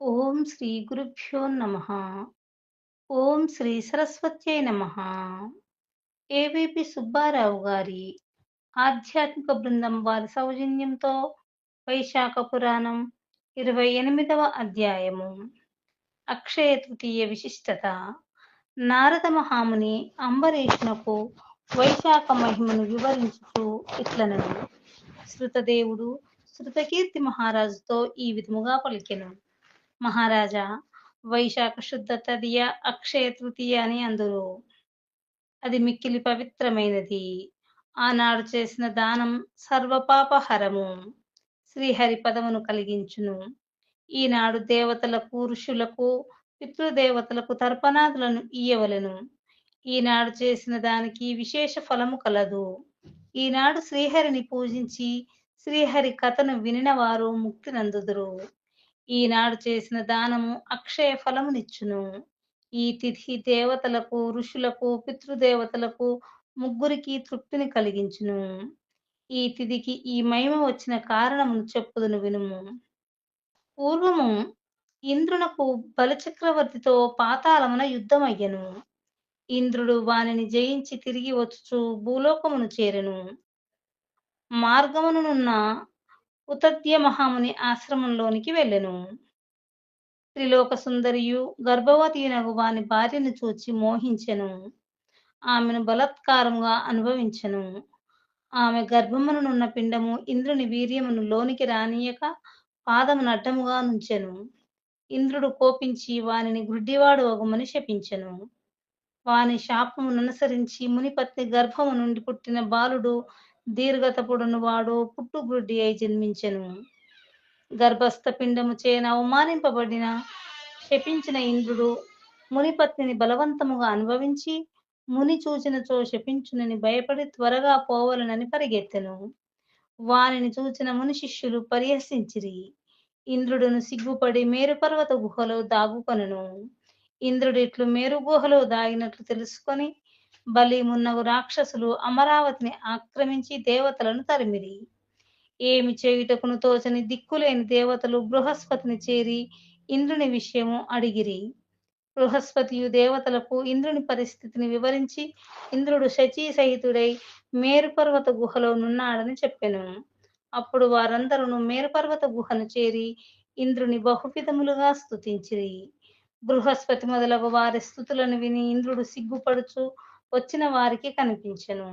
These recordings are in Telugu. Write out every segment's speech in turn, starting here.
ఓం శ్రీ గురుభ్యో నమః. ఓం శ్రీ సరస్వత్యై నమః. ఏవీపీ సుబ్బారావు గారి ఆధ్యాత్మిక బృందం వారి సౌజన్యంతో వైశాఖ పురాణం 28వ అధ్యాయము అక్షయ తృతీయ విశిష్టత. నారద మహాముని అంబరీషునకు వైశాఖ మహిమను వివరించుచు ఇట్లనెను. శృతదేవుడు శృతకీర్తి మహారాజుతో ఈ విధముగా పలికెను. మహారాజా, వైశాఖ శుద్ధ తదియ అక్షయ తృతీయ అని అందురు. అది మిక్కిలి పవిత్రమైనది. ఆనాడు చేసిన దానం సర్వపాపహరము, శ్రీహరి పదమును కలిగించును. ఈనాడు దేవతలకు, ఋషులకు, పితృదేవతలకు తర్పణాదులను ఇయ్యవలెను. ఈనాడు చేసిన దానికి విశేష ఫలము కలదు. ఈనాడు శ్రీహరిని పూజించి శ్రీహరి కథను వినిన వారు ముక్తి నందుదురు. ఈనాడు చేసిన దానము అక్షయ ఫలమునిచ్చును. ఈ తిథి దేవతలకు, ఋషులకు, పితృదేవతలకు ముగ్గురికి తృప్తిని కలిగించును. ఈ తిథికి ఈ మహిమ వచ్చిన కారణమును చెప్పుదును వినుము. పూర్వము ఇంద్రునకు బలిచక్రవర్తితో పాతాళమున యుద్ధమయ్యెను. ఇంద్రుడు వానిని జయించి తిరిగి వచ్చుచు భూలోకమును చేరెను. మార్గమునున్న ఉతద్య మహాముని ఆశ్రమంలోనికి వెళ్ళెను. త్రిలోక సుందరియు గర్భవతియునగు వాని భార్యను చూచి మోహించెను. ఆమెను బలాత్కారముగా అనుభవించెను. ఆమె గర్భమునున్న పిండము ఇంద్రుని వీర్యమును లోనికి రానియక పాదమును అడ్డముగా నుంచెను. ఇంద్రుడు కోపించి వానిని గుడ్డివాడు వగుమని శపించెను. వాని శాపముననుసరించి మునిపత్ని గర్భము నుండి పుట్టిన బాలుడు దీర్ఘతపుడును వాడు పుట్టుగ్రుడ్డి అయి జన్మించెను. గర్భస్థ పిండముచే అవమానింపబడిన శపించిన ఇంద్రుడు మునిపత్నిని బలవంతముగా అనుభవించి ముని చూచినచో శపించునని భయపడి త్వరగా పోవలనని పరిగెత్తెను. వానిని చూచిన ముని శిష్యులు పరిహసించిరి. ఇంద్రుడును సిగ్గుపడి మేరుపర్వత గుహలో దాగుకొనెను. ఇంద్రుడు ఇట్లు మేరు గుహలో దాగినట్లు తెలుసుకొని బలి మున్నగు రాక్షసులు అమరావతిని ఆక్రమించి దేవతలను తరిమిరి. ఏమి చేయుటకును తోచని దిక్కులేని దేవతలు బృహస్పతిని చేరి ఇంద్రుని విషయము అడిగిరి. బృహస్పతియు దేవతలకు ఇంద్రుని పరిస్థితిని వివరించి ఇంద్రుడు శచీ సహితుడై మేరుపర్వత గుహలో నున్నాడని చెప్పెను. అప్పుడు వారందరూ మేరుపర్వత గుహను చేరి ఇంద్రుని బహువిధములుగా స్తుతించిరి. బృహస్పతి మొదలగు వారి స్థుతులను విని ఇంద్రుడు సిగ్గుపడుచు వచ్చిన వారికి కనిపించెను.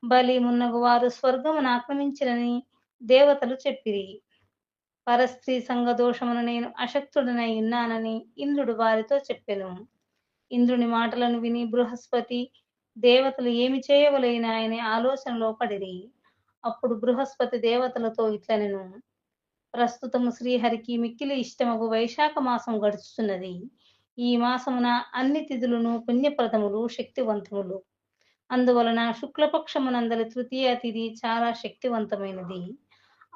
బలి మున్నగు వారు స్వర్గమును ఆక్రమించిరని దేవతలు చెప్పిరి. పరస్త్రీ సంగదోషమున నేను అశక్తుడనై ఉన్నానని ఇంద్రుడు వారితో చెప్పెను. ఇంద్రుని మాటలను విని బృహస్పతి దేవతలు ఏమి చేయవలెనని ఆలోచనలో పడిరి. అప్పుడు బృహస్పతి దేవతలతో ఇట్లనెను. ప్రస్తుతము శ్రీహరికి మిక్కిలి ఇష్టమగు వైశాఖ మాసం గడుచుతున్నది. ఈ మాసమున అన్ని తిథులను పుణ్యప్రదములు, శక్తివంతములు. అందువలన శుక్లపక్షమునందలి తృతీయ తిథి చాలా శక్తివంతమైనది.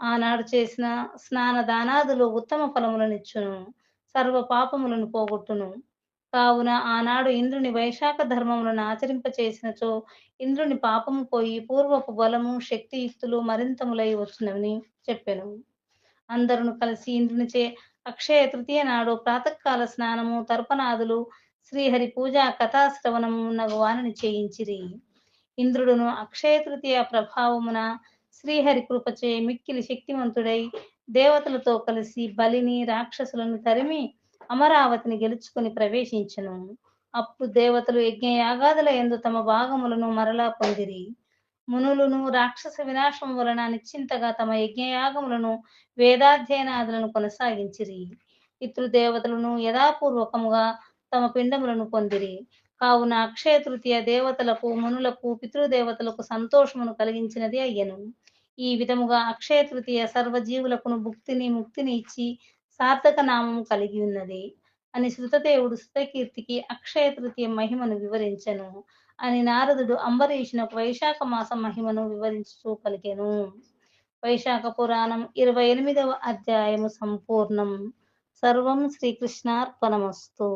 ఆనాడు చేసిన స్నాన దానాదులు ఉత్తమ ఫలములనిచ్చును, సర్వ పాపములను పోగొట్టును. కావున ఆనాడు ఇంద్రుని వైశాఖ ధర్మములను ఆచరింపచేసినచో ఇంద్రుని పాపము పోయి పూర్వపు బలము, శక్తియుక్తులు మరింతములై వచ్చునని చెప్పెను. అందరును కలిసి ఇంద్రునిచే అక్షయ తృతీయ నాడు ప్రాతకాల స్నానము, తర్పణాదులు, శ్రీహరి పూజా కథాశ్రవణము ఉన్నగు వానిని చేయించిరి. ఇంద్రుడును అక్షయ తృతీయ ప్రభావమున శ్రీహరి కృపచే మిక్కిలి శక్తివంతుడై దేవతలతో కలిసి బలిని, రాక్షసులను తరిమి అమరావతిని గెలుచుకుని ప్రవేశించెను. అప్పుడు దేవతలు యజ్ఞయాగాదుల యందు తమ భాగములను మరలా పొందిరి. మునులను రాక్షస వినాశం వలన నిశ్చింతగా తమ యజ్ఞయాగములను, వేదాధ్యయనాదులను కొనసాగించిరి. పితృదేవతలను యథాపూర్వకముగా తమ పిండములను పొందిరి. కావున అక్షయ తృతీయ దేవతలకు, మునులకు, పితృదేవతలకు సంతోషమును కలిగించినది అయ్యెను. ఈ విధముగా అక్షయ తృతీయ సర్వజీవులకును భుక్తిని, ముక్తిని ఇచ్చి సార్థక నామము కలిగి ఉన్నది అని శృతదేవుడు శృతకీర్తికి అక్షయ తృతీయ మహిమను వివరించెను అని నారదుడు అంబరీషునకు వైశాఖ మాస మహిమను వివరించుచూ పలికెను. వైశాఖ పురాణం 28వ అధ్యాయము సంపూర్ణం. సర్వం శ్రీకృష్ణార్పణమస్తు.